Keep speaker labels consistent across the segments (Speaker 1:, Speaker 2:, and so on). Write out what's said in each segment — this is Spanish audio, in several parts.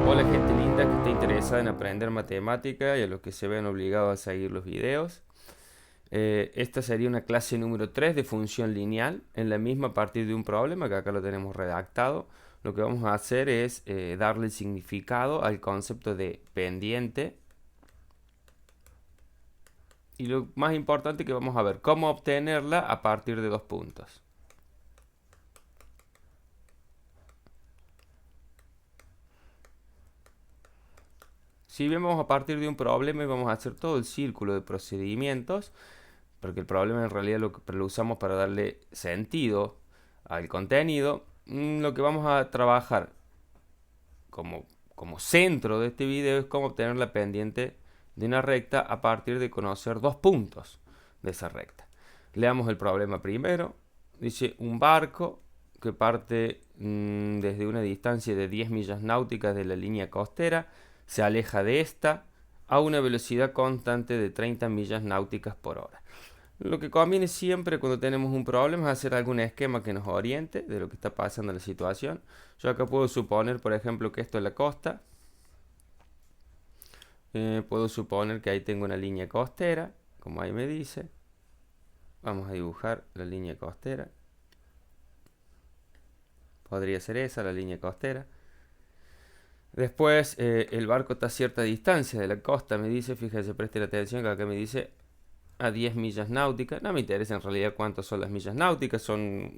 Speaker 1: Hola gente linda que está interesada en aprender matemática y a los que se ven obligados a seguir los videos. Esta sería una clase número 3 de función lineal, en la misma a partir de un problema que acá lo tenemos redactado. Lo que vamos a hacer es darle significado al concepto de pendiente. Y lo más importante que vamos a ver cómo obtenerla a partir de dos puntos. Si bien vamos a partir de un problema y vamos a hacer todo el círculo de procedimientos, porque el problema en realidad lo usamos para darle sentido al contenido, lo que vamos a trabajar como, como centro de este video es cómo obtener la pendiente de una recta a partir de conocer dos puntos de esa recta. Leamos el problema primero. Dice un barco que parte desde una distancia de 10 millas náuticas de la línea costera, se aleja de esta a una velocidad constante de 30 millas náuticas por hora. Lo que conviene siempre cuando tenemos un problema es hacer algún esquema que nos oriente de lo que está pasando en la situación. Yo acá puedo suponer, por ejemplo, que esto es la costa. Puedo suponer que ahí tengo una línea costera, como ahí me dice. Vamos a dibujar la línea costera. Podría ser esa, la línea costera. Después, el barco está a cierta distancia de la costa, me dice, fíjese, presten atención que acá me dice a 10 millas náuticas. No me interesa en realidad cuántas son las millas náuticas, son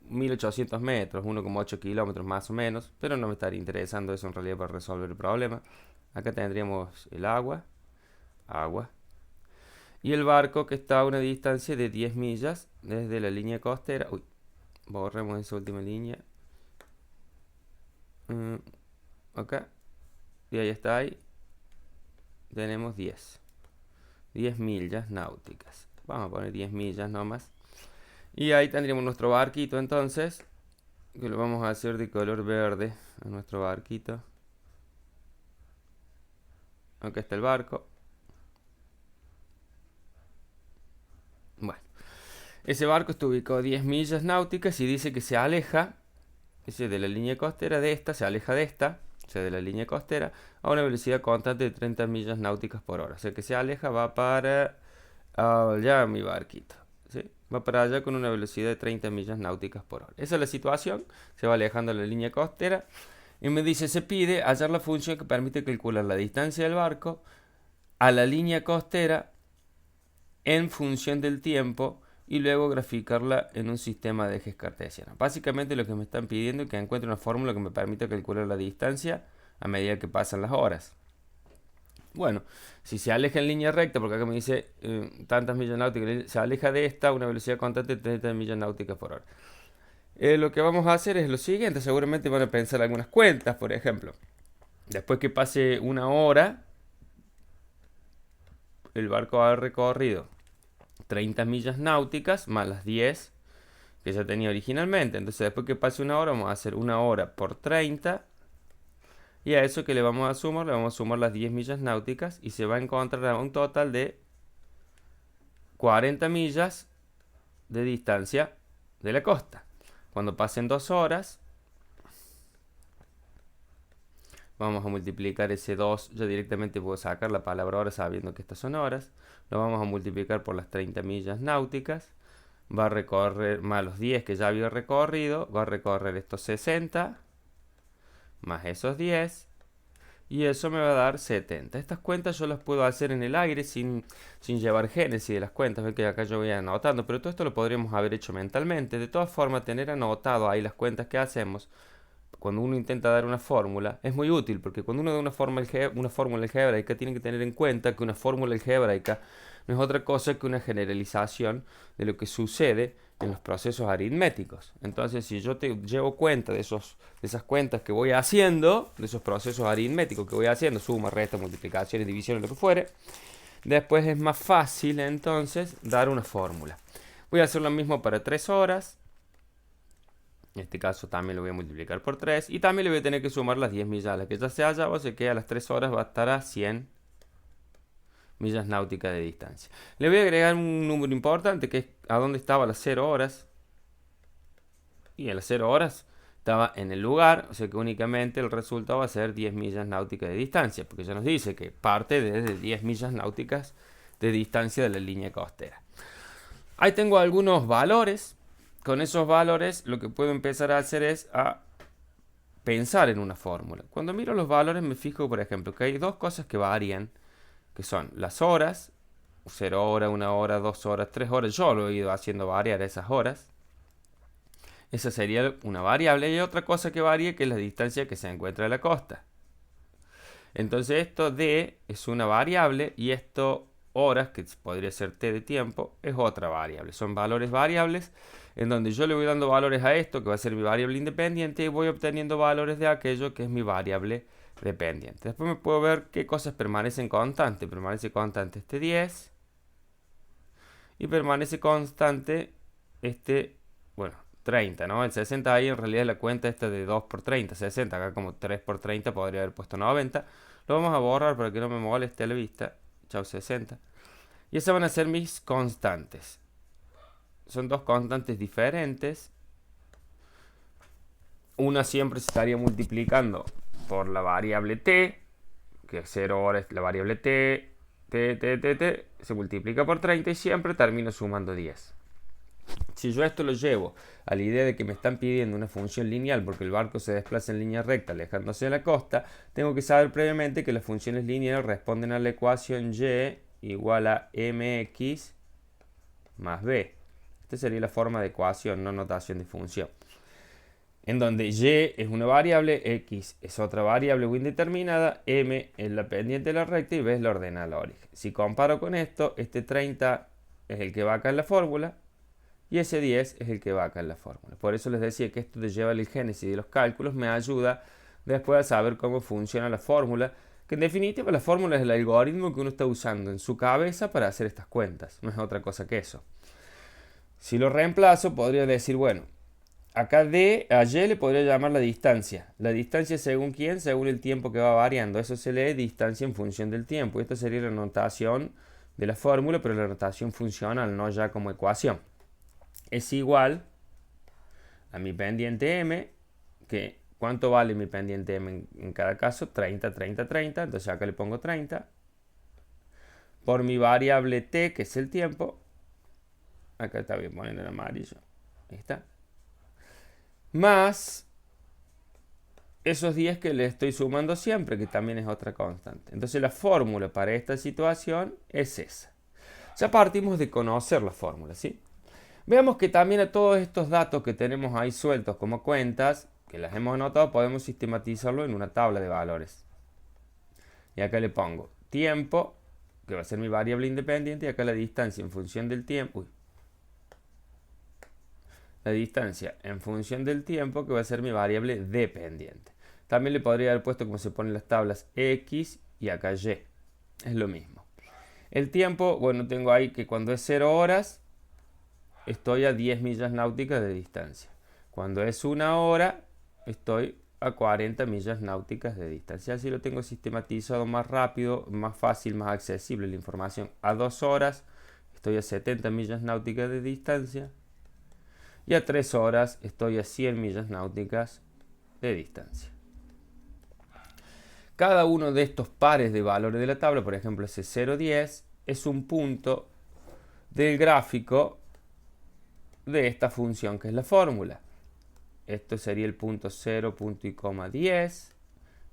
Speaker 1: 1800 metros, 1,8 kilómetros más o menos, pero no me estaría interesando eso en realidad para resolver el problema. Acá tendríamos el agua, y el barco que está a una distancia de 10 millas desde la línea costera. Uy, borremos esa última línea. Acá, y ahí está, ahí tenemos 10 millas náuticas. Vamos a poner 10 millas nomás. Y ahí tendríamos nuestro barquito entonces, que lo vamos a hacer de color verde a nuestro barquito. Acá está el barco. Bueno, ese barco está ubicado a 10 millas náuticas y dice que se aleja, dice de la línea costera de esta, se aleja de esta, o sea de la línea costera, a una velocidad constante de 30 millas náuticas por hora. O sea que se aleja, va para allá mi barquito. ¿Sí? Va para allá con una velocidad de 30 millas náuticas por hora. Esa es la situación, se va alejando de la línea costera. Y me dice, se pide hallar la función que permite calcular la distancia del barco a la línea costera en función del tiempo y luego graficarla en un sistema de ejes cartesianos. Básicamente lo que me están pidiendo es que encuentre una fórmula que me permita calcular la distancia a medida que pasan las horas. Bueno, si se aleja en línea recta, porque acá me dice tantas millas náuticas, se aleja de esta a una velocidad constante de 30 millas náuticas por hora. Lo que vamos a hacer es lo siguiente, seguramente van a pensar algunas cuentas, por ejemplo. Después que pase una hora, el barco ha recorrido 30 millas náuticas más las 10 que ya tenía originalmente. Entonces después que pase una hora vamos a hacer una hora por 30. Y a eso que le vamos a sumar las 10 millas náuticas y se va a encontrar un total de 40 millas de distancia de la costa. Cuando pasen 2 horas, vamos a multiplicar ese 2. Yo directamente puedo sacar la palabra hora sabiendo que estas son horas. Lo vamos a multiplicar por las 30 millas náuticas. Va a recorrer más los 10 que ya había recorrido. Va a recorrer estos 60 más esos 10. Y eso me va a dar 70. Estas cuentas yo las puedo hacer en el aire sin llevar génesis de las cuentas. Ven que acá yo voy anotando. Pero todo esto lo podríamos haber hecho mentalmente. De todas formas, tener anotado ahí las cuentas que hacemos cuando uno intenta dar una fórmula es muy útil, porque cuando uno da una fórmula algebraica tiene que tener en cuenta que una fórmula algebraica no es otra cosa que una generalización de lo que sucede en los procesos aritméticos. Entonces, si yo te llevo cuenta de esas cuentas que voy haciendo, de esos procesos aritméticos que voy haciendo, suma, resta, multiplicaciones, divisiones, lo que fuere, después es más fácil entonces dar una fórmula. Voy a hacer lo mismo para 3 horas. En este caso también lo voy a multiplicar por 3. Y también le voy a tener que sumar las 10 millas a las que ya se haya. O sea que a las 3 horas va a estar a 100 millas náuticas de distancia. Le voy a agregar un número importante que es a dónde estaba a las 0 horas. Y a las 0 horas estaba en el lugar, o sea que únicamente el resultado va a ser 10 millas náuticas de distancia, porque ya nos dice que parte desde 10 millas náuticas de distancia de la línea costera. Ahí tengo algunos valores. Con esos valores lo que puedo empezar a hacer es a pensar en una fórmula. Cuando miro los valores me fijo, por ejemplo, que hay dos cosas que varían, que son las horas, 0 hora, 1 hora, 2 horas, 3 horas. Yo lo he ido haciendo variar esas horas. Esa sería una variable. Y otra cosa que varía, que es la distancia que se encuentra de la costa. Entonces esto D es una variable y esto horas, que podría ser T de tiempo, es otra variable. Son valores variables en donde yo le voy dando valores a esto, que va a ser mi variable independiente, y voy obteniendo valores de aquello que es mi variable dependiente. Después me puedo ver qué cosas permanecen constantes. Permanece constante este 10 y permanece constante este, bueno, 30, ¿no? El 60 ahí en realidad es la cuenta esta de 2 por 30, 60. Acá como 3 por 30 podría haber puesto 90. Lo vamos a borrar para que no me moleste la vista. Chau 60. Y esas van a ser mis constantes. Son dos constantes diferentes. Una siempre se estaría multiplicando por la variable t, que 0 horas es la variable t, se multiplica por 30 y siempre termino sumando 10. Si yo esto lo llevo a la idea de que me están pidiendo una función lineal porque el barco se desplaza en línea recta alejándose de la costa, tengo que saber previamente que las funciones lineales responden a la ecuación y igual a mx más b. Esta sería la forma de ecuación, no notación de función. En donde y es una variable, x es otra variable o indeterminada, m es la pendiente de la recta y b es la ordenada al origen. Si comparo con esto, este 30 es el que va acá en la fórmula y ese 10 es el que va acá en la fórmula. Por eso les decía que esto de llevar el génesis de los cálculos me ayuda después a saber cómo funciona la fórmula, que en definitiva la fórmula es el algoritmo que uno está usando en su cabeza para hacer estas cuentas, no es otra cosa que eso. Si lo reemplazo, podría decir, bueno, acá a y le podría llamar la distancia. La distancia según quién, según el tiempo que va variando. Eso se lee distancia en función del tiempo. Esta sería la notación de la fórmula, pero la notación funcional, no ya como ecuación. Es igual a mi pendiente m, que ¿cuánto vale mi pendiente m en cada caso? 30, 30, 30. Entonces acá le pongo 30. Por mi variable t, que es el tiempo. Acá está bien poniendo en amarillo. Ahí está. Más esos 10 que le estoy sumando siempre, que también es otra constante. Entonces la fórmula para esta situación es esa. Ya partimos de conocer la fórmula, ¿sí? Veamos que también a todos estos datos que tenemos ahí sueltos como cuentas, que las hemos anotado, podemos sistematizarlo en una tabla de valores. Y acá le pongo tiempo, que va a ser mi variable independiente, y acá la distancia en función del tiempo. La distancia en función del tiempo, que va a ser mi variable dependiente. También le podría haber puesto, como se ponen las tablas, x y acá y. Es lo mismo. El tiempo, bueno, tengo ahí que cuando es 0 horas, estoy a 10 millas náuticas de distancia. Cuando es 1 hora, estoy a 40 millas náuticas de distancia. Así lo tengo sistematizado más rápido, más fácil, más accesible la información. A 2 horas, estoy a 70 millas náuticas de distancia. Y a 3 horas estoy a 100 millas náuticas de distancia. Cada uno de estos pares de valores de la tabla, por ejemplo ese 0,10, es un punto del gráfico de esta función que es la fórmula. Esto sería el punto 0.10.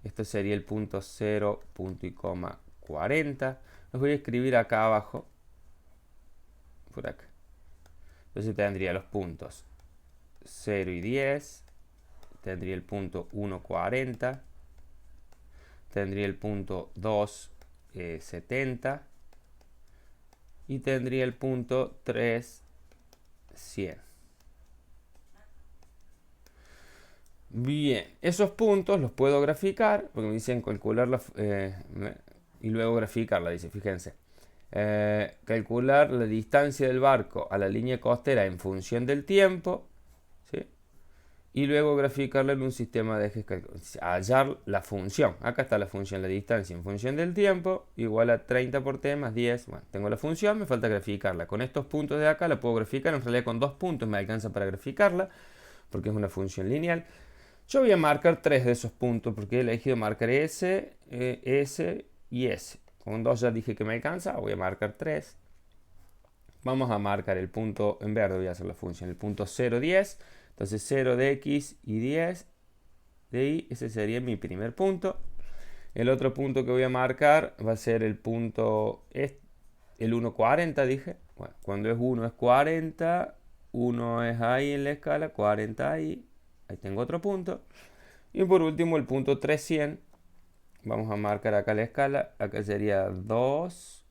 Speaker 1: Esto sería el punto 0.40. Los voy a escribir acá abajo. Por acá. Entonces tendría los puntos 0 y 10, tendría el punto 1,40, tendría el punto 2, 70 y tendría el punto 3, 100. Bien, esos puntos los puedo graficar, porque me dicen calcular y luego graficarla, dice, fíjense. Calcular la distancia del barco a la línea costera en función del tiempo, ¿sí? Y luego graficarla en un sistema de ejes, hallar la función. Acá está la función, la distancia en función del tiempo, igual a 30 por t más 10. Bueno, tengo la función, me falta graficarla. Con estos puntos de acá la puedo graficar, en realidad con 2 puntos me alcanza para graficarla, porque es una función lineal. Yo voy a marcar 3 de esos puntos porque he elegido marcar S, S y S. Con 2 ya dije que me alcanza, voy a marcar 3. Vamos a marcar el punto en verde, voy a hacer la función, el punto 0, 10. Entonces 0 de X y 10 de Y, ese sería mi primer punto. El otro punto que voy a marcar va a ser el punto, el 1,40 dije. Bueno, cuando es 1 es 40, 1 es ahí en la escala, 40 ahí. Ahí tengo otro punto. Y por último el punto 300. Vamos a marcar acá la escala. Acá sería 2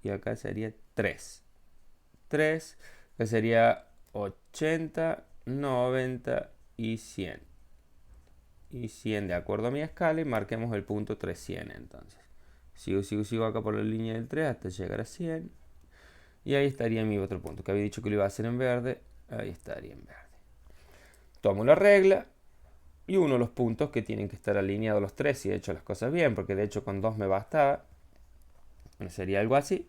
Speaker 1: y acá sería 3. 3, que sería 80, 90 y 100. Y 100 de acuerdo a mi escala y marquemos el punto 300 entonces. Sigo acá por la línea del 3 hasta llegar a 100. Y ahí estaría mi otro punto, que había dicho que lo iba a hacer en verde. Ahí estaría en verde. Tomo la regla y uno de los puntos que tienen que estar alineados los tres si he hecho las cosas bien, porque de hecho con 2 me bastaba. Sería algo así,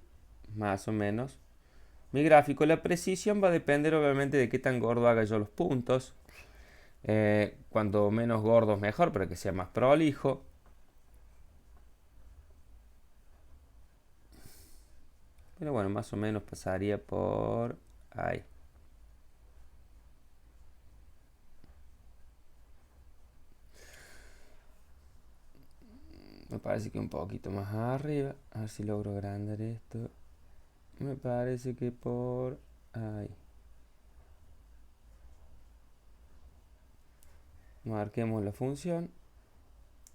Speaker 1: más o menos. Mi gráfico, la precisión va a depender obviamente de qué tan gordo haga yo los puntos. Cuanto menos gordos mejor, para que sea más prolijo. Pero bueno, más o menos pasaría por ahí. Me parece que un poquito más arriba. A ver si logro agrandar esto. Me parece que por ahí. Marquemos la función.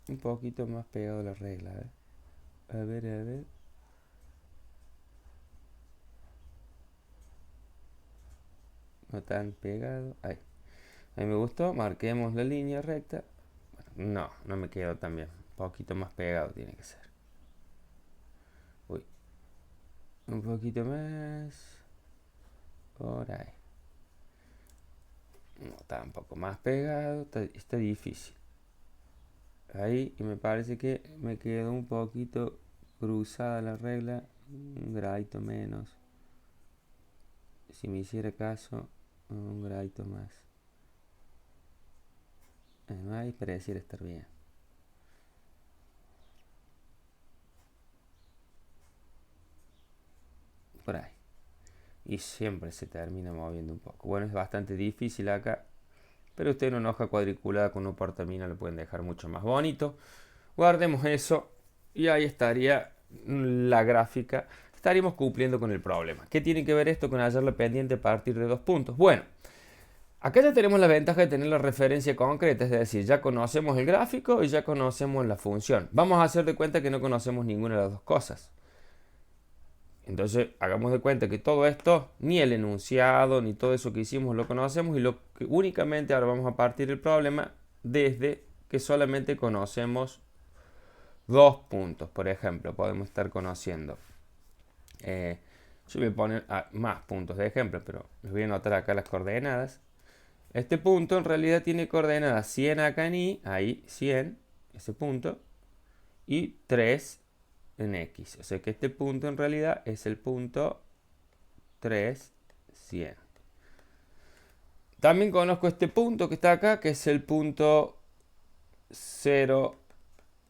Speaker 1: Un poquito más pegado a la regla. A ver, a ver. No tan pegado. Ahí. Ahí me gustó. Marquemos la línea recta. Bueno, no me quedó tan bien. Un poquito más pegado tiene que ser. Uy. Un poquito más. Por ahí. No, tampoco más pegado. Está difícil. Ahí. Y me parece que me quedó un poquito cruzada la regla. Un gradito menos. Si me hiciera caso, un gradito más. Ahí pareciera estar bien. Por ahí. Y siempre se termina moviendo un poco. Bueno, es bastante difícil acá. Pero ustedes en una hoja cuadriculada con un portamina lo pueden dejar mucho más bonito. Guardemos eso. Y ahí estaría la gráfica. Estaríamos cumpliendo con el problema. ¿Qué tiene que ver esto con hallar la pendiente a partir de 2 puntos? Bueno, acá ya tenemos la ventaja de tener la referencia concreta, es decir, ya conocemos el gráfico y ya conocemos la función. Vamos a hacer de cuenta que no conocemos ninguna de las dos cosas. Entonces, hagamos de cuenta que todo esto, ni el enunciado, ni todo eso que hicimos lo conocemos y lo que únicamente ahora vamos a partir el problema desde que solamente conocemos 2 puntos. Por ejemplo, podemos estar conociendo. Yo voy a poner más puntos de ejemplo, pero les voy a anotar acá las coordenadas. Este punto en realidad tiene coordenadas 100 acá en Y, ahí 100, ese punto, y 3 en X. O sea que este punto en realidad es el punto 3, 100. También conozco este punto que está acá, que es el punto 0,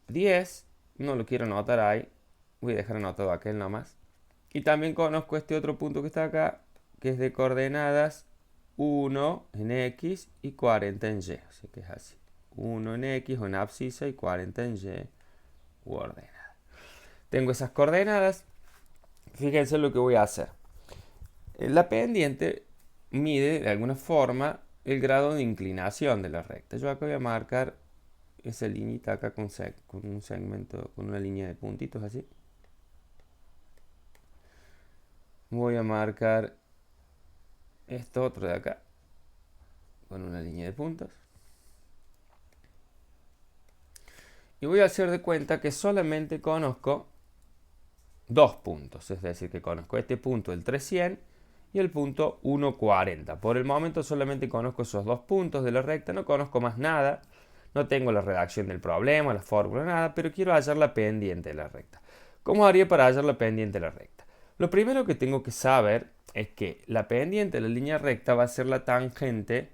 Speaker 1: 10. No lo quiero anotar ahí. Voy a dejar anotado aquel nomás. Y también conozco este otro punto que está acá, que es de coordenadas 1 en X y 40 en Y. O sea que es así. 1 en X o en abscisa y 40 en Y coordenada. Tengo esas coordenadas. Fíjense lo que voy a hacer. La pendiente mide de alguna forma el grado de inclinación de la recta. Yo acá voy a marcar esa liñita acá con un segmento, con una línea de puntitos así. Voy a marcar esto otro de acá con una línea de puntos. Y voy a hacer de cuenta que solamente conozco 2 puntos. Es decir, que conozco este punto, el 300, y el punto 1,40. Por el momento solamente conozco esos 2 puntos de la recta. No conozco más nada. No tengo la redacción del problema, la fórmula, nada. Pero quiero hallar la pendiente de la recta. ¿Cómo haría para hallar la pendiente de la recta? Lo primero que tengo que saber es que la pendiente de la línea recta va a ser la tangente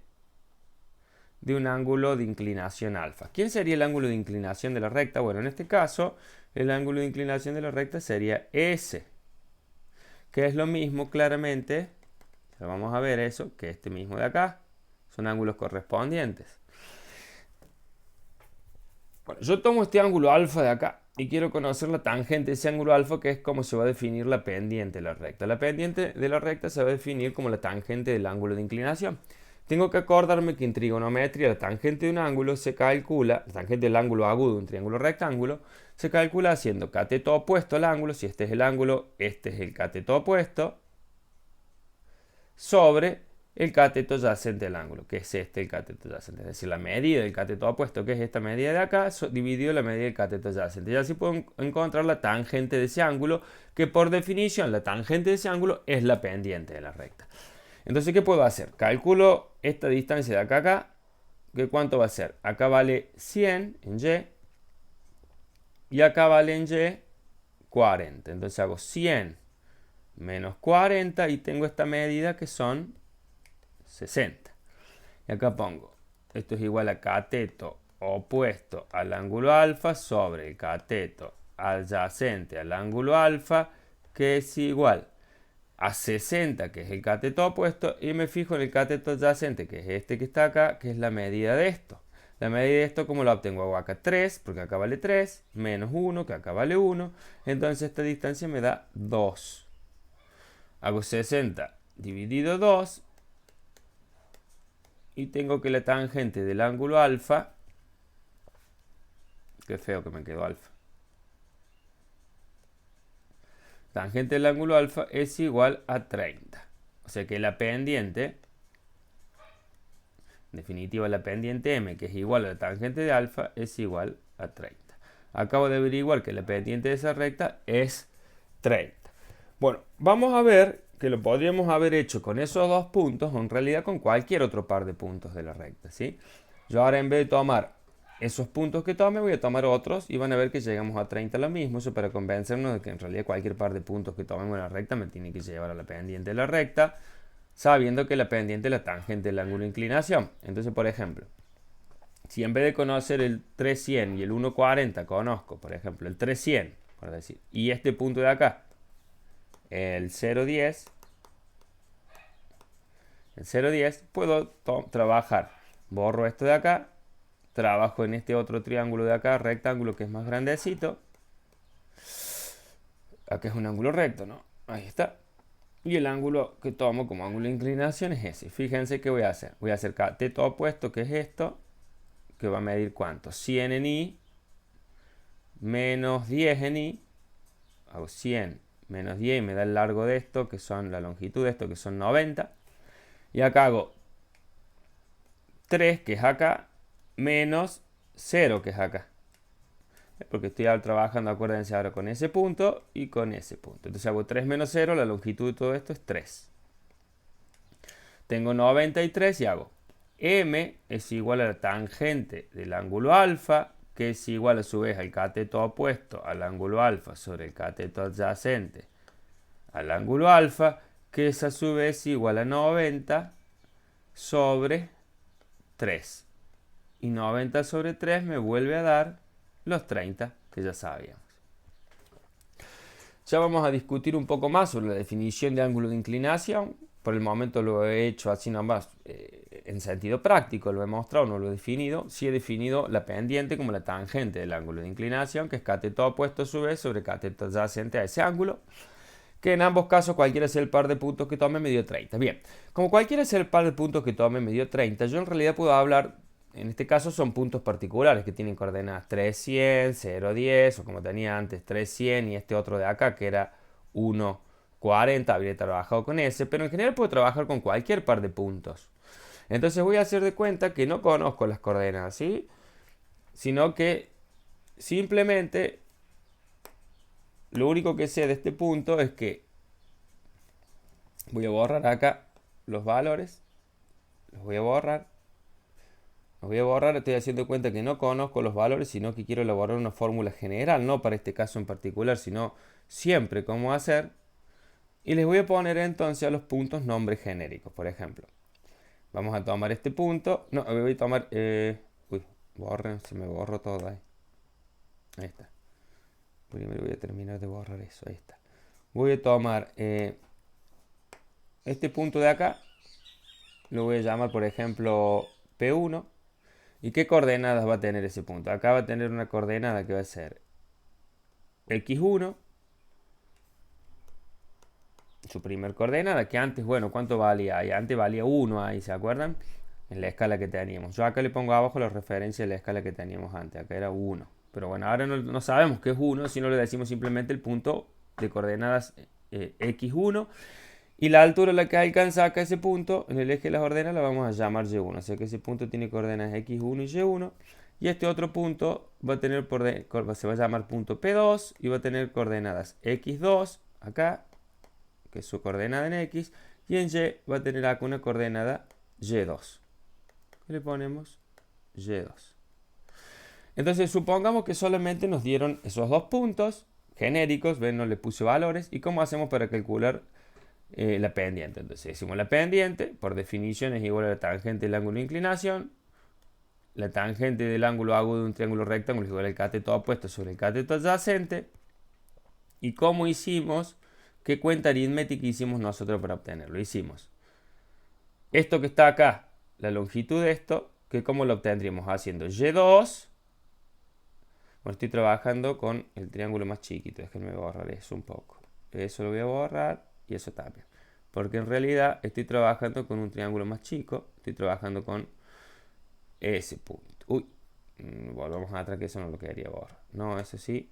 Speaker 1: de un ángulo de inclinación alfa. ¿Quién sería el ángulo de inclinación de la recta? Bueno, en este caso, el ángulo de inclinación de la recta sería S, que es lo mismo claramente, pero vamos a ver eso, que este mismo de acá. Son ángulos correspondientes. Bueno, yo tomo este ángulo alfa de acá y quiero conocer la tangente de ese ángulo alfa, que es como se va a definir la pendiente de la recta. La pendiente de la recta se va a definir como la tangente del ángulo de inclinación. Tengo que acordarme que en trigonometría la tangente de un ángulo se calcula, la tangente del ángulo agudo de un triángulo rectángulo, se calcula haciendo cateto opuesto al ángulo, si este es el ángulo, este es el cateto opuesto, sobre el cateto adyacente al ángulo, que es este el cateto adyacente. Es decir, la medida del cateto opuesto, que es esta medida de acá, dividido la medida del cateto adyacente. Y así puedo encontrar la tangente de ese ángulo, que por definición la tangente de ese ángulo es la pendiente de la recta. Entonces, ¿qué puedo hacer? Calculo esta distancia de acá a acá, que ¿cuánto va a ser? Acá vale 100 en Y, y acá vale en Y 40. Entonces hago 100 menos 40 y tengo esta medida que son 60. Y acá pongo, esto es igual a cateto opuesto al ángulo alfa sobre el cateto adyacente al ángulo alfa, que es igual a 60, que es el cateto opuesto, y me fijo en el cateto adyacente, que es este que está acá, que es la medida de esto. La medida de esto, ¿cómo la obtengo? Hago acá 3, porque acá vale 3, menos 1, que acá vale 1. Entonces esta distancia me da 2. Hago 60 dividido 2 y tengo que la tangente del ángulo alfa, qué feo que me quedó alfa, tangente del ángulo alfa es igual a 30. O sea que la pendiente, en definitiva la pendiente m, que es igual a la tangente de alfa, es igual a 30. Acabo de averiguar que la pendiente de esa recta es 30. Bueno, vamos a ver que lo podríamos haber hecho con esos dos puntos o en realidad con cualquier otro par de puntos de la recta, ¿sí? Yo ahora en vez de tomar esos puntos que tome, voy a tomar otros y van a ver que llegamos a 30 lo mismo. Eso para convencernos de que en realidad cualquier par de puntos que tomemos en la recta me tiene que llevar a la pendiente de la recta, sabiendo que la pendiente es la tangente del ángulo de inclinación. Entonces, por ejemplo, si en vez de conocer el 300 y el 140 conozco, por ejemplo, el 300, por decir, y este punto de acá, el 0,10, puedo trabajar. Borro esto de acá, trabajo en este otro triángulo de acá, rectángulo, que es más grandecito. Acá es un ángulo recto, ¿no? Ahí está. Y el ángulo que tomo como ángulo de inclinación es ese. Fíjense qué voy a hacer. Voy a hacer cateto opuesto, que es esto, que va a medir ¿cuánto? 100 en Y menos 10 en Y. Hago 100 menos 10 y me da el largo de esto, que son la longitud de esto, que son 90. Y acá hago 3, que es acá, menos 0, que es acá. Porque estoy trabajando, acuérdense ahora, con ese punto y con ese punto. Entonces hago 3 menos 0, la longitud de todo esto es 3. Tengo 93 y hago m es igual a la tangente del ángulo alfa, que es igual a su vez al cateto opuesto al ángulo alfa sobre el cateto adyacente al ángulo alfa, que es a su vez igual a 90 sobre 3. Y 90 sobre 3 me vuelve a dar los 30 que ya sabíamos. Ya vamos a discutir un poco más sobre la definición de ángulo de inclinación. Por el momento lo he hecho así nomás en sentido práctico, lo he mostrado, no lo he definido. Sí he definido la pendiente como la tangente del ángulo de inclinación, que es cateto opuesto a su vez sobre cateto adyacente a ese ángulo, que en ambos casos cualquiera sea el par de puntos que tome me dio 30. Bien, como cualquiera sea el par de puntos que tome me dio 30, yo en realidad puedo hablar, en este caso son puntos particulares que tienen coordenadas 300, 0,10 o como tenía antes 300 y este otro de acá que era 1,40, habría trabajado con ese, pero en general puedo trabajar con cualquier par de puntos. Entonces voy a hacer de cuenta que no conozco las coordenadas, ¿sí? Sino que simplemente lo único que sé de este punto es que voy a borrar acá los valores, los voy a borrar, estoy haciendo cuenta que no conozco los valores, sino que quiero elaborar una fórmula general, no para este caso en particular, sino siempre cómo hacer. Y les voy a poner entonces a los puntos nombres genéricos. Por ejemplo, Vamos a tomar este punto. No, voy a tomar... uy, borren, se me borró todo ahí. Ahí está. Primero voy a terminar de borrar eso. Ahí está. Voy a tomar este punto de acá. Lo voy a llamar, por ejemplo, P1. ¿Y qué coordenadas va a tener ese punto? Acá va a tener una coordenada que va a ser X1. Su primer coordenada, que antes, bueno, ¿cuánto valía ahí? Antes valía 1 ahí, ¿se acuerdan? En la escala que teníamos. Yo acá le pongo abajo la referencia de la escala que teníamos antes. Acá era 1. Pero bueno, ahora no sabemos qué es 1, sino le decimos simplemente el punto de coordenadas X1. Y la altura a la que alcanza acá ese punto, en el eje de las ordenadas, la vamos a llamar Y1. O sea que ese punto tiene coordenadas X1 y Y1. Y este otro punto va a tener, se va a llamar punto P2 y va a tener coordenadas X2 acá, que es su coordenada en X, y en Y va a tener acá una coordenada Y2. Le ponemos Y2. Entonces supongamos que solamente nos dieron esos dos puntos genéricos, ven, no le puse valores, y cómo hacemos para calcular la pendiente. Entonces decimos la pendiente, por definición es igual a la tangente del ángulo de inclinación, la tangente del ángulo agudo de un triángulo rectángulo es igual al cateto opuesto sobre el cateto adyacente. ¿Y cómo hicimos? ¿Qué cuenta aritmética hicimos nosotros para obtenerlo? Hicimos esto que está acá, la longitud de esto, que cómo lo obtendríamos haciendo Y2. Bueno, estoy trabajando con el triángulo más chiquito, déjenme borrar eso un poco. Eso lo voy a borrar y eso también. Porque en realidad estoy trabajando con un triángulo más chico, estoy trabajando con ese punto. Uy, volvamos atrás que eso no lo quería borrar. No, eso sí.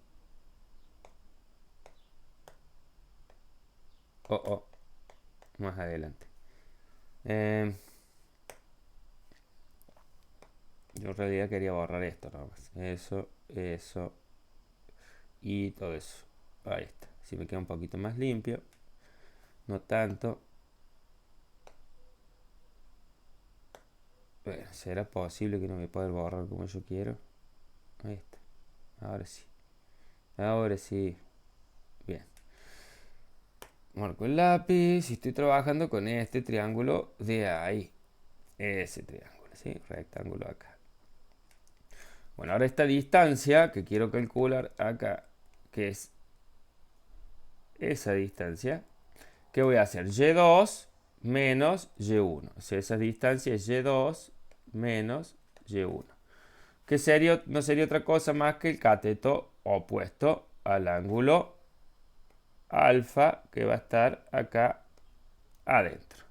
Speaker 1: Oh, más adelante. Yo en realidad quería borrar esto nada más. Eso y todo eso. Ahí está. Si me queda un poquito más limpio. No tanto. Bueno, ¿será posible que no me pueda borrar como yo quiero? Ahí está. Ahora sí. Ahora sí. Bien. Marco el lápiz y estoy trabajando con este triángulo de ahí. Ese triángulo, ¿sí? Rectángulo acá. Bueno, ahora esta distancia que quiero calcular acá, que es esa distancia, ¿qué voy a hacer? Y2 menos Y1. O sea, esa distancia es Y2 menos Y1. Que sería, no sería otra cosa más que el cateto opuesto al ángulo alfa que va a estar acá adentro.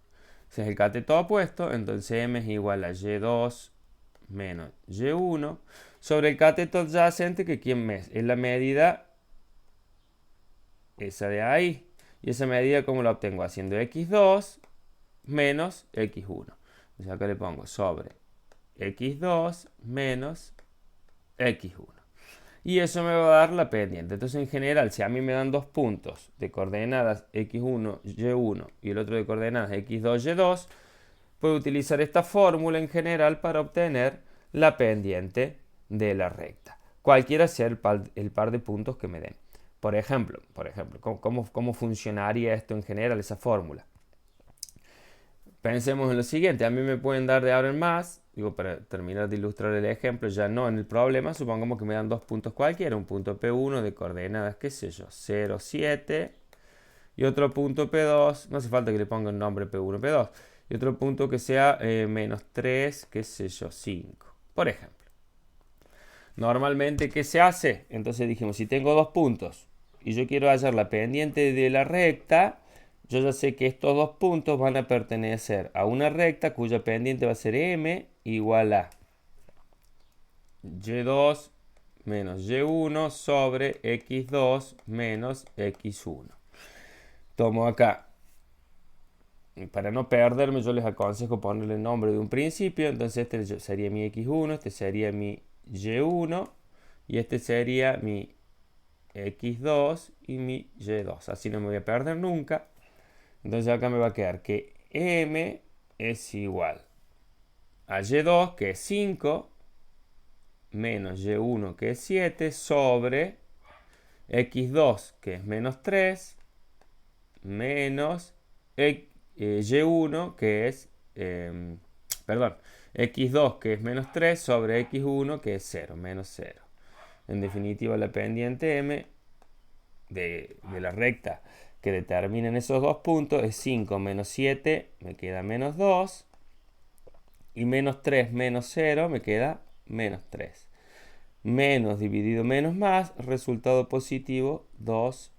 Speaker 1: Si es el cateto opuesto, entonces M es igual a Y2 menos Y1 sobre el cateto adyacente, que ¿quién es? Es la medida esa de ahí. Y esa medida, ¿cómo la obtengo? Haciendo X2 menos X1. Entonces acá le pongo sobre X2 menos X1. Y eso me va a dar la pendiente. Entonces, en general, si a mí me dan dos puntos de coordenadas X1, Y1 y el otro de coordenadas X2, Y2, puedo utilizar esta fórmula en general para obtener la pendiente de la recta. Cualquiera sea el par de puntos que me den. Por ejemplo, ¿cómo funcionaría esto en general, esa fórmula? Pensemos en lo siguiente, a mí me pueden dar de ahora en más, digo, para terminar de ilustrar el ejemplo, ya no en el problema, supongamos que me dan dos puntos cualquiera, un punto P1 de coordenadas, qué sé yo, 0, 7, y otro punto P2, no hace falta que le ponga el nombre P1, P2, y otro punto que sea menos 3, qué sé yo, 5, por ejemplo. Normalmente, ¿qué se hace? Entonces dijimos, si tengo dos puntos y yo quiero hallar la pendiente de la recta, yo ya sé que estos dos puntos van a pertenecer a una recta cuya pendiente va a ser M igual a Y2 menos Y1 sobre X2 menos X1. Tomo acá. Para no perderme, yo les aconsejo ponerle el nombre de un principio. Entonces este sería mi X1, este sería mi Y1 y este sería mi X2 y mi Y2. Así no me voy a perder nunca. Entonces acá me va a quedar que M es igual a Y2, que es 5, menos Y1, que es 7, sobre X2, que es menos 3, menos Y1, que es perdón, x2 que es menos 3 sobre x1 que es 0, menos 0. En definitiva, la pendiente m de la recta que determinen esos dos puntos es 5 menos 7, me queda menos 2. Y menos 3 menos 0 me queda menos 3. Menos dividido menos más, resultado positivo 2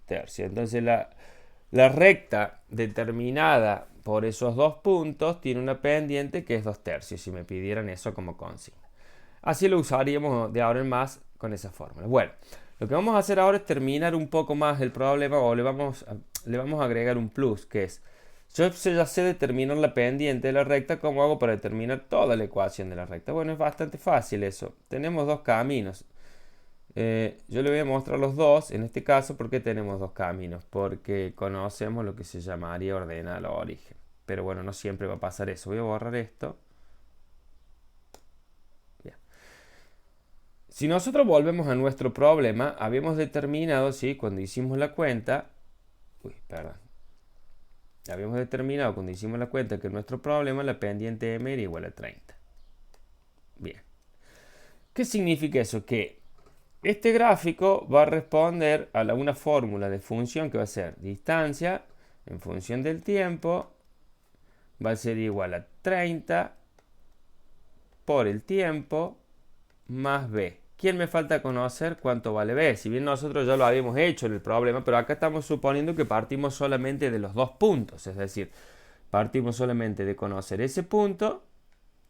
Speaker 1: tercios. Entonces la recta determinada por esos dos puntos tiene una pendiente que es 2 tercios, si me pidieran eso como consigna. Así lo usaríamos de ahora en más con esa fórmula. Bueno, lo que vamos a hacer ahora es terminar un poco más el problema, o le vamos a agregar un plus, que es, yo ya sé determinar la pendiente de la recta. ¿Cómo hago para determinar toda la ecuación de la recta? Bueno, es bastante fácil eso. Tenemos dos caminos. Yo le voy a mostrar los dos, en este caso. ¿Por qué tenemos dos caminos? Porque conocemos lo que se llamaría ordenal o origen. Pero bueno, no siempre va a pasar eso. Voy a borrar esto. Bien. Si nosotros volvemos a nuestro problema, habíamos determinado, ¿sí? Cuando hicimos la cuenta, habíamos determinado cuando hicimos la cuenta que en nuestro problema la pendiente m era igual a 30. Bien. ¿Qué significa eso? Que este gráfico va a responder a una fórmula de función que va a ser distancia en función del tiempo, va a ser igual a 30 por el tiempo más b. ¿Quién me falta conocer cuánto vale b? Si bien nosotros ya lo habíamos hecho en el problema, pero acá estamos suponiendo que partimos solamente de los dos puntos, es decir, partimos solamente de conocer ese punto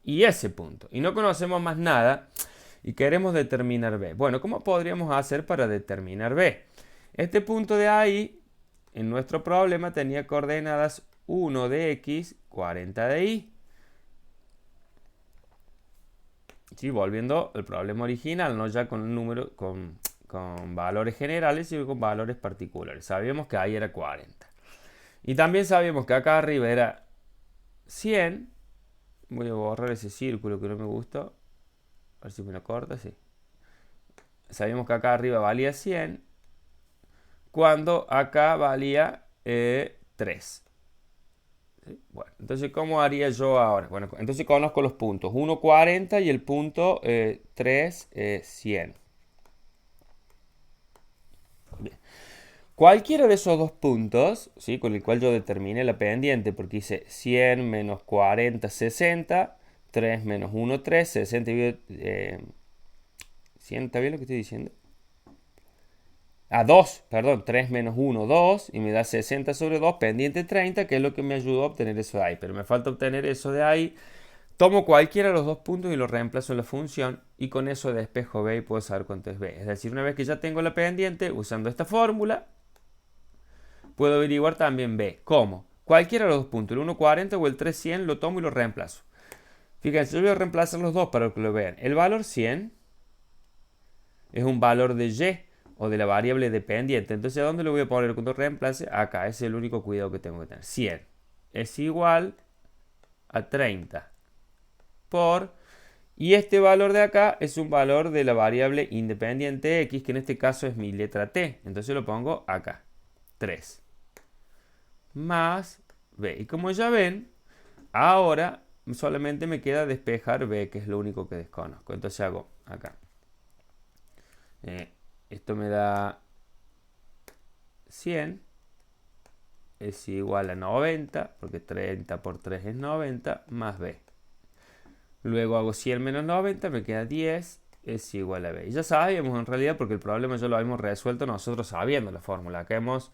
Speaker 1: y ese punto, y no conocemos más nada y queremos determinar b. Bueno, ¿cómo podríamos hacer para determinar b? Este punto de ahí, en nuestro problema, tenía coordenadas 1 de x, 40 de y. Sí, volviendo al problema original, no ya con un número, con valores generales, sino con valores particulares. Sabíamos que ahí era 40. Y también sabíamos que acá arriba era 100. Voy a borrar ese círculo que no me gusta. A ver si me lo corta, sí. Sabíamos que acá arriba valía 100, cuando acá valía 3. Bueno, entonces, ¿cómo haría yo ahora? Bueno, entonces conozco los puntos 1, 40 y el punto 3, 100. Bien. Cualquiera de esos dos puntos, ¿sí? Con el cual yo determine la pendiente, porque hice 100 menos 40, 60, 3 menos 1, 3, 60 y 100, ¿está bien lo que estoy diciendo? 2, perdón, 3 menos 1, 2, y me da 60 sobre 2, pendiente 30, que es lo que me ayudó a obtener eso de ahí. Pero me falta obtener eso de ahí. Tomo cualquiera de los dos puntos y los reemplazo en la función, y con eso despejo b y puedo saber cuánto es b. Es decir, una vez que ya tengo la pendiente, usando esta fórmula, puedo averiguar también b. ¿Cómo? Cualquiera de los dos puntos, el 1,40 o el 3,100, lo tomo y lo reemplazo. Fíjense, yo voy a reemplazar los dos para que lo vean. El valor 100 es un valor de y, o de la variable dependiente. Entonces, ¿a dónde lo voy a poner cuando reemplace? Acá, ese es el único cuidado que tengo que tener. 100 es igual a 30 por... Y este valor de acá es un valor de la variable independiente x, que en este caso es mi letra t. Entonces lo pongo acá. 3 más b. Y como ya ven, ahora solamente me queda despejar b, que es lo único que desconozco. Entonces hago acá. Esto me da 100 es igual a 90, porque 30 por 3 es 90, más b. Luego hago 100 menos 90, me queda 10, es igual a b. Y ya sabíamos en realidad, porque el problema ya lo habíamos resuelto nosotros sabiendo la fórmula. Acá hemos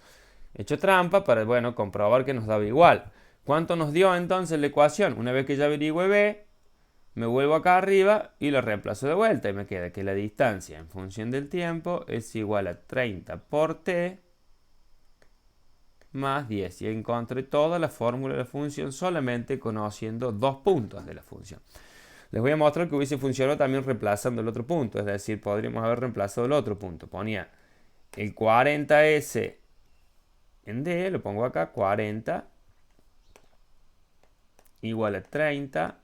Speaker 1: hecho trampa para, bueno, comprobar que nos daba igual. ¿Cuánto nos dio entonces la ecuación? Una vez que ya averigüe b, me vuelvo acá arriba y lo reemplazo de vuelta. Y me queda que la distancia en función del tiempo es igual a 30 por t más 10. Y encontré toda la fórmula de la función solamente conociendo dos puntos de la función. Les voy a mostrar que hubiese funcionado también reemplazando el otro punto. Es decir, podríamos haber reemplazado el otro punto. Ponía el 40S en D, lo pongo acá, 40 igual a 30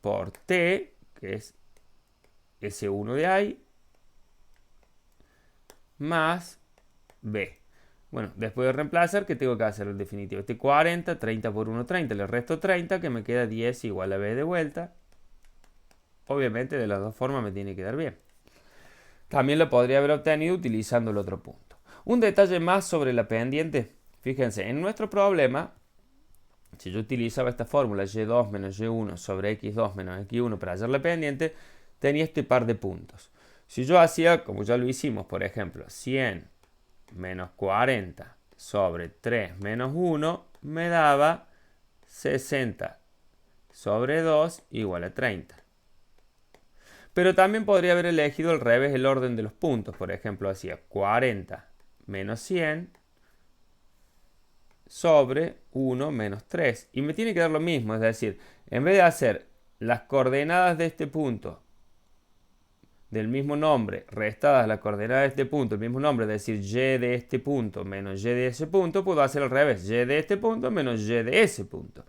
Speaker 1: por T, que es S1 de ahí, más B. Bueno, después de reemplazar, ¿qué tengo que hacer en definitiva? Este 40, 30 por 1, 30. Le resto 30, que me queda 10 igual a b de vuelta. Obviamente, de las dos formas me tiene que dar bien. También lo podría haber obtenido utilizando el otro punto. Un detalle más sobre la pendiente. Fíjense, en nuestro problema, si yo utilizaba esta fórmula y2 menos y1 sobre x2 menos x1 para hallar la pendiente, tenía este par de puntos. Si yo hacía, como ya lo hicimos, por ejemplo, 100 menos 40 sobre 3 menos 1, me daba 60 sobre 2 igual a 30. Pero también podría haber elegido al revés el orden de los puntos. Por ejemplo, hacía 40 menos 100 sobre 1 menos 3. Y me tiene que dar lo mismo, es decir, en vez de hacer las coordenadas de este punto del mismo nombre restadas las coordenadas de este punto, el mismo nombre, es decir, y de este punto menos y de ese punto, puedo hacer al revés, y de este punto menos y de ese punto.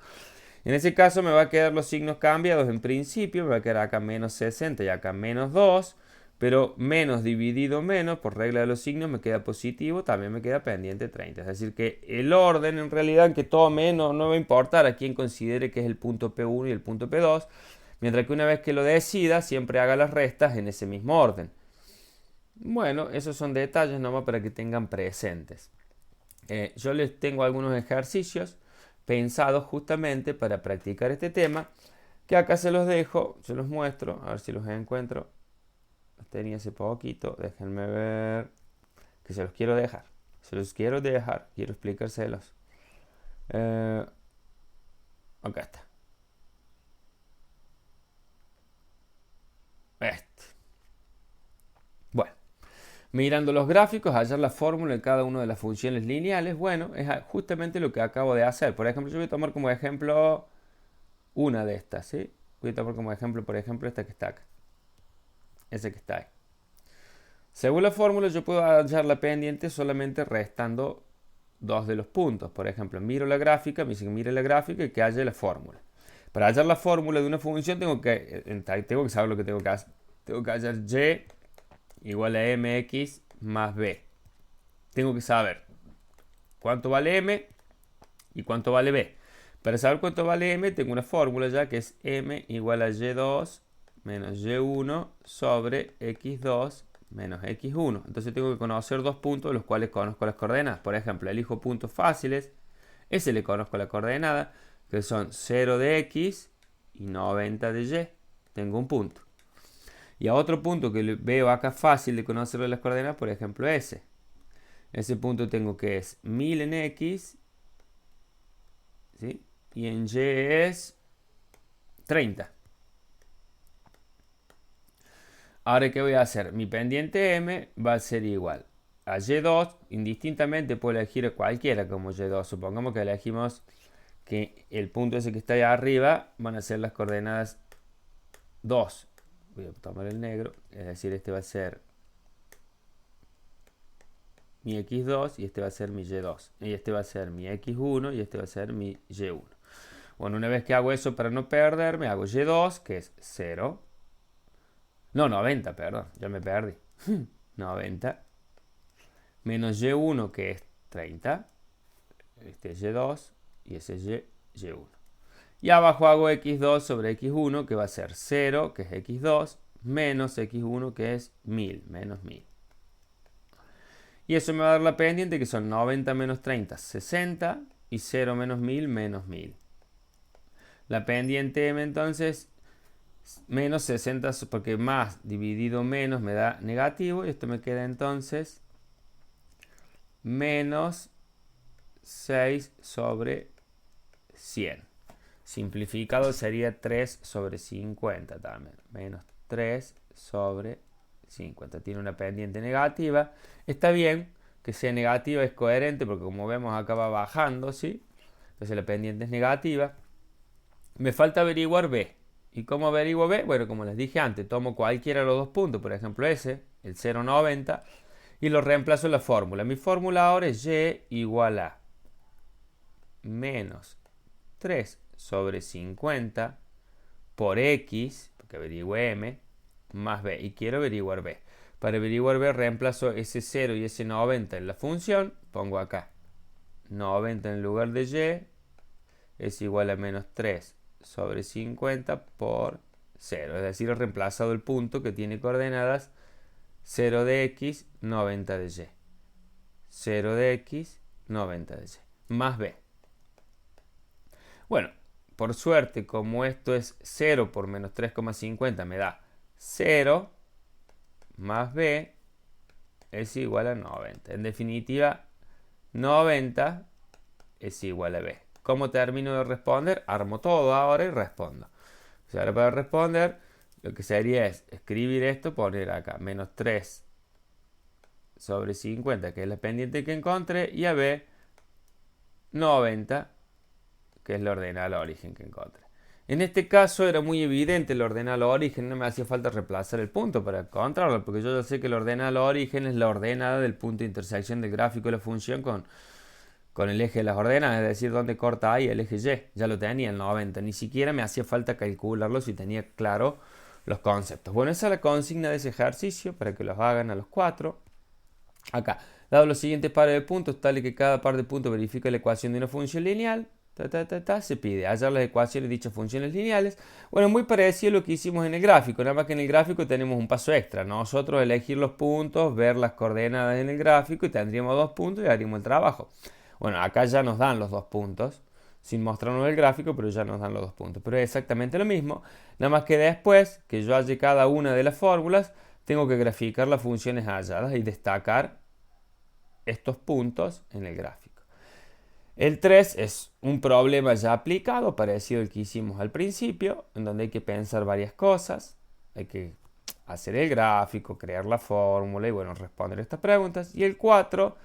Speaker 1: En ese caso me va a quedar los signos cambiados en principio, me va a quedar acá menos 60 y acá menos 2, pero menos dividido menos, por regla de los signos, me queda positivo, también me queda pendiente 30. Es decir que el orden en realidad en que tome no va a importar a quien considere que es el punto P1 y el punto P2, mientras que una vez que lo decida, siempre haga las restas en ese mismo orden. Bueno, esos son detalles nomás para que tengan presentes. Yo les tengo algunos ejercicios pensados justamente para practicar este tema, que acá se los dejo, se los muestro, a ver si los encuentro. Los tenía hace poquito, déjenme ver, que se los quiero dejar. Quiero explicárselos. Acá está. Bueno, mirando los gráficos, hallar la fórmula de cada una de las funciones lineales, bueno, es justamente lo que acabo de hacer. Por ejemplo, yo voy a tomar como ejemplo una de estas, ¿sí? Voy a tomar como ejemplo, por ejemplo, esta que está acá. Esa que está ahí. Según la fórmula, yo puedo hallar la pendiente solamente restando dos de los puntos. Por ejemplo, miro la gráfica, me dice que mire la gráfica y que halle la fórmula. Para hallar la fórmula de una función tengo que saber lo que tengo que hacer. Tengo que hallar y igual a mx más b. Tengo que saber cuánto vale m y cuánto vale b. Para saber cuánto vale m tengo una fórmula ya que es m igual a y2 menos y1 sobre x2 menos x1. Entonces tengo que conocer dos puntos de los cuales conozco las coordenadas. Por ejemplo, elijo puntos fáciles. Ese le conozco la coordenada, que son 0 de x y 90 de y. Tengo un punto. Y a otro punto que veo acá fácil de conocerle las coordenadas, por ejemplo ese. Ese punto tengo que es 1000 en x, ¿sí? Y en y es 30. Ahora, ¿qué voy a hacer? Mi pendiente m va a ser igual a y2, indistintamente puedo elegir cualquiera como y2. Supongamos que elegimos que el punto ese que está ahí arriba van a ser las coordenadas 2. Voy a tomar el negro, es decir, este va a ser mi x2 y este va a ser mi y2. Y este va a ser mi x1 y este va a ser mi y1. Bueno, una vez que hago eso para no perderme, hago y2, que es 0. No, 90, perdón, ya me perdí. 90. Menos y1, que es 30. Este es y2 y ese es y1. Y abajo hago x2 sobre x1, que va a ser 0, que es x2, menos x1, que es 1000, menos 1000. Y eso me va a dar la pendiente, que son 90 menos 30, 60, y 0 menos 1000, menos 1000. La pendiente m entonces, menos 60, porque más dividido menos me da negativo, y esto me queda entonces menos 6 sobre 100. Simplificado sería 3 sobre 50 también. Menos 3 sobre 50. Tiene una pendiente negativa. Está bien que sea negativa, es coherente porque como vemos acá va bajando, ¿sí? Entonces la pendiente es negativa. Me falta averiguar B. ¿Y cómo averiguo B? Bueno, como les dije antes, tomo cualquiera de los dos puntos, por ejemplo ese, el 0,90, y lo reemplazo en la fórmula. Mi fórmula ahora es y igual a menos 3 sobre 50 por x, porque averigüe m, más b. Y quiero averiguar b. Para averiguar B reemplazo ese 0 y ese 90 en la función. Pongo acá 90 en lugar de Y es igual a menos 3 sobre 50 por 0. Es decir, he reemplazado el punto que tiene coordenadas 0 de X, 90 de Y. 0 de X, 90 de Y. Más B. Bueno, por suerte, como esto es 0 por menos 3,50 me da 0, más B es igual a 90. En definitiva, 90 es igual a B. ¿Cómo termino de responder? Armo todo ahora y respondo. O sea, ahora para responder, lo que sería es escribir esto, poner acá menos 3 sobre 50, que es la pendiente que encontré, y a B 90, que es la ordenada origen que encontré. En este caso era muy evidente el ordenado origen, no me hacía falta reemplazar el punto para encontrarlo, porque yo ya sé que el ordenado origen es la ordenada del punto de intersección del gráfico de la función con el eje de las ordenadas, es decir, donde corta A y el eje Y. Ya lo tenía en 90, ni siquiera me hacía falta calcularlo si tenía claro los conceptos. Bueno, esa es la consigna de ese ejercicio para que los hagan a los 4. Acá, dado los siguientes pares de puntos, tal que cada par de puntos verifica la ecuación de una función lineal, se pide hallar las ecuaciones de dichas funciones lineales. Bueno, muy parecido a lo que hicimos en el gráfico, nada más que en el gráfico tenemos un paso extra. Nosotros elegir los puntos, ver las coordenadas en el gráfico y tendríamos 2 puntos y haríamos el trabajo. Bueno, acá ya nos dan los 2 puntos, sin mostrarnos el gráfico, pero ya nos dan los 2 puntos. Pero es exactamente lo mismo, nada más que después que yo halle cada una de las fórmulas, tengo que graficar las funciones halladas y destacar estos puntos en el gráfico. El 3 es un problema ya aplicado, parecido al que hicimos al principio, en donde hay que pensar varias cosas. Hay que hacer el gráfico, crear la fórmula y bueno, responder estas preguntas. Y el 4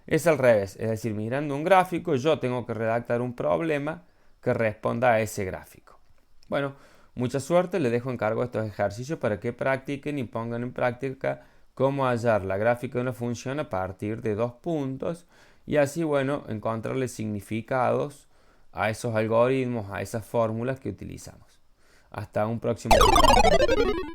Speaker 1: es al revés, es decir, mirando un gráfico, yo tengo que redactar un problema que responda a ese gráfico. Bueno, mucha suerte, les dejo en cargo estos ejercicios para que practiquen y pongan en práctica cómo hallar la gráfica de una función a partir de 2 puntos y así, bueno, encontrarle significados a esos algoritmos, a esas fórmulas que utilizamos. Hasta un próximo video.